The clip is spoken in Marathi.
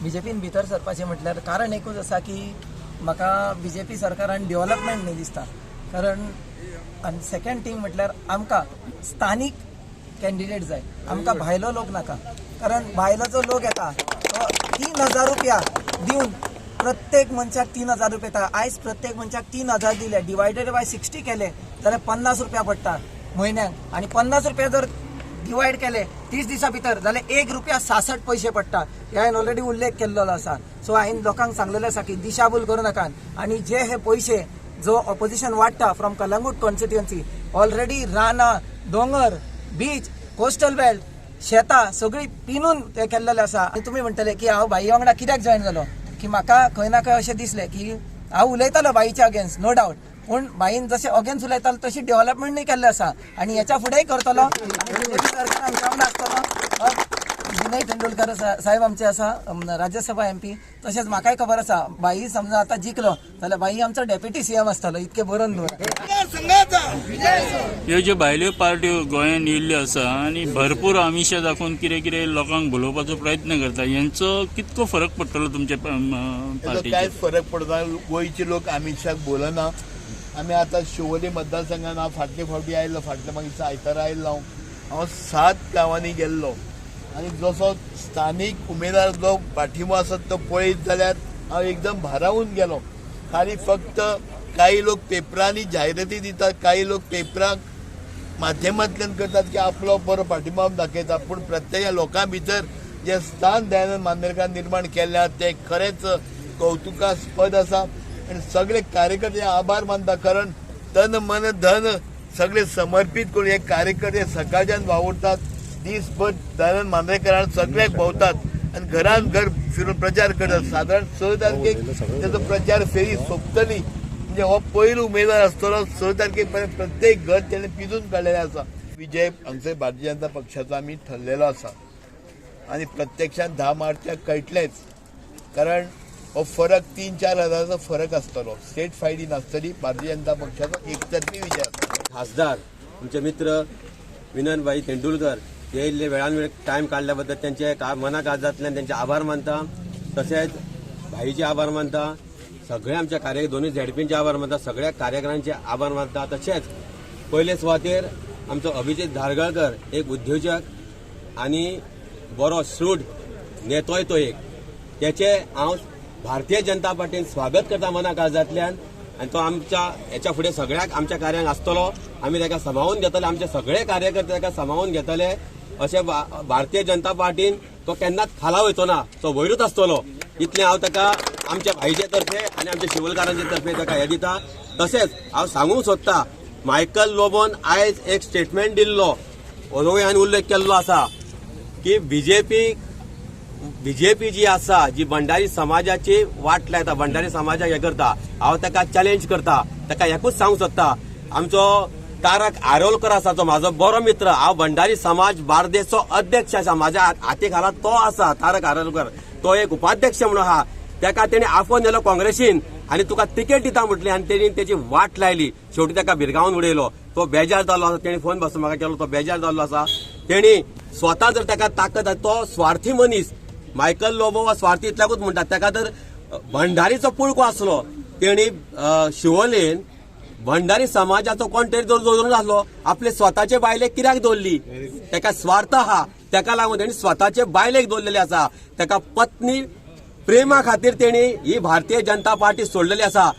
बीजेपीन भितर सरपाचें म्हटल्यार कारण एकूच आसा की म्हाका बीजेपी सरकारान डेव्हलपमेंट न्ही दिसता. कारण आनी सेकंड थिंग म्हटल्यार आमकां स्थानीक कॅन्डिडेट जाय, आमकां भायलो लोक नाका. कारण भायलो जो लोक येता तो 3,000 रुपया दिवन प्रत्येक मनशाक 3,000 रुपया येता. आयज प्रत्येक मनशाक 3,000 दिले, डिवायडेड बाय 60 केले जाल्यार 50 रुपया पडटा म्हयन्याक. आनी 50 रुपया जर डिवायड केले 30 दिसा भितर जाल्यार 1 रुपया 66 पैसे पडटा. हे हांवें ऑलरेडी उल्लेख केल्लो आसा. सो हांवें लोकांक सांगलेलें आसा की दिशाभूल करूं नाकात. आनी जे हे पैसे जो ऑपोजिशन वाडटा फ्रॉम कलंगूट कॉन्स्टिट्युएन्सी, ऑलरेडी रानां, दोंगर, बीच, कोस्टल बेल्ट, शेतां सगळी पिनून ते केल्लेले आसा. आनी तुमी म्हणटले की हांव बाई वांगडा कित्याक जॉयन जालो, की म्हाका खंय ना खंय अशें दिसलें की हांव उलयतालो बाईच्या अगेन्स्ट, नो डावट, पूण बाईन जशें अगेन्स्ट उलयतालो तशी डेव्हलपमेंटूय केल्लें आसा. आनी ह्याच्या फुडेंय करतलो. आनी बीजेपी सरकारान काम आसतलो. विनय तेंडुलकर साहेब आमचे आसा राज्यसभा MP. तशेंच म्हाकाय खबर आसा बाई समजा आतां जिखलो जाल्यार बाई आमचो डेप्युटी CM आसतलो. इतके बरोवन दवर. ह्यो ज्यो भायल्यो पार्ट्यो गोंयांत येयल्ल्यो आसा आनी भरपूर आमिशां दाखोवन कितें कितें लोकांक भुलोवपाचो प्रयत्न करता, हेंचो कितको फरक पडटलो तुमच्या पार्टीचेर? कांयच फरक पडना. गोंयचे लोक आमिशाक बोलना. आमी आतां शिवोली मतदारसंघान हांव फाटले फावटी आयिल्लो, फाटल्या मागीर आयतारा आयिल्लो हांव 7 गांवांनी गेल्लो. आनी जसो स्थानीक उमेदवार जो पाठिंबो आसा तो पळयत जाल्यार हांव एकदम भारावून गेलो. खाली फक्त काही लोक पेपरांनी जायराती दितात, काही लोक पेपराक माध्यमांतल्यान करतात की आपलो बरो पाठिंबो दाखयता. पूण प्रत्येक लोकां भितर जे स्थान दयानंद मांद्रेकार निर्माण केल्या ते खरेंच कौतुकास्पद आसा. आनी सगळे कार्यकर्ते आभार मानता. कारण तन मन धन सगळे समर्पित करून हे कार्यकर्ते सकाळच्यान वावुरतात, दिसभर दयानंद मांद्रेकरान सगळ्याक भोंवतात आनी घरान घर फिरून प्रचार करतात. साधारण 6 तारखेक त्याचो प्रचार फेरी सोंपतली. म्हणजे हो पयलो उमेदवार आसतलो. 6 तारखेक पर्यंत प्रत्येक घर तेणें पिजून काडलेलें आसा. विजय हांगसर भारतीय जनता पक्षाचो आमी ठरलेलो आसा आनी प्रत्यक्षात 10 मार्चाक कळटलेंच. कारण हो फरक 3-4 हजाराचो फरक आसतलो. स्टेट फायडी नासतली. भारतीय जनता पक्षाचो एकतर्फी विजय आसतलो. खासदार तुमचे मित्र विनयभाई तेंडुलकर हे इल्ले वेळान वेळ टायम काढल्याबद्दल त्यांचे मनाक आजातल्यान त्यांचे आभार मानता. तसेच भाईचे आभार मानता. सगळे आमच्या दोन्ही झेडपींचे आभार मानता. सगळ्या कार्यकर्त्यांचे आभार मानता. तसेच पयले सुवातेर आमचो अभिजित धारगळकर एक उद्योजक आणि बरो श्रूड नेतोय तो एक. त्याचे हांव भारतीय जनता पार्टीन स्वागत करता मनाक आजातल्यान. आणि तो आमच्या याच्या फुडें सगळ्याक आमच्या कार्यांक आसतलो. आमी ताका सांबाळून घेतले. आमचे सगळे कार्यकर्ते ताका सांबाळून घेतले. अशें भारतीय जनता पार्टीन तो केन्नाच खाला वयचो ना, तो वयरूच आसतलो. इतलें हांव ताका आमच्या भाईचे तर्फे आनी आमच्या शिवलकारांचे तर्फे ताका हे दिता. तशेंच हांव सांगूंक सोदता, मायकल लोबोन आयज एक स्टेटमेंट दिल्लो, हांवें उल्लेख केल्लो आसा की बीजेपी जी आसा, जी भंडारी समाजाची वाट लायता, भंडारी समाजाक हे करता, हांव ताका चॅलेंज करता. ताका एकूच सांगूंक सोदता, आमचो तारक आरोलकर आसा तो म्हाजो बरो मित्र. हांव भंडारी समाज बार्देसचो अध्यक्ष आसा. म्हाज्या हाती खाला तो आसा तारक आरोलकर. तो एक उपाध्यक्ष म्हणून आहा. ताका तेणी आफोन नेलो काँग्रेसीन आनी तुका तिकेट दिता म्हटली आनी तेणी तेची वाट लायली. शेवटी ताका भिरगांवन उडयलो. तो बेजार जाल्लो आसा. तेणी फोन बसून म्हाका केलो. तो बेजार जाल्लो आसा. तेणी स्वता जर ताका ताकद तो स्वार्थी मनीस. मायकल लोबो हो स्वार्थी इतल्याकूच म्हणटात. ताका तर भंडारीचो पुळको आसलो. तेणी शिवोलेन भंडारी समाजाचो कोण तरी दवरून आसलो. आपले स्वताचे बायलेक कित्याक दवरली? ताका स्वार्थ आहा. ताका लागून तेणी स्वताचे बायलेक दवरलेली आसा. ताका पत्नी प्रेमा खातीर तेणी ही भारतीय जनता पार्टी सोडलेली आसा.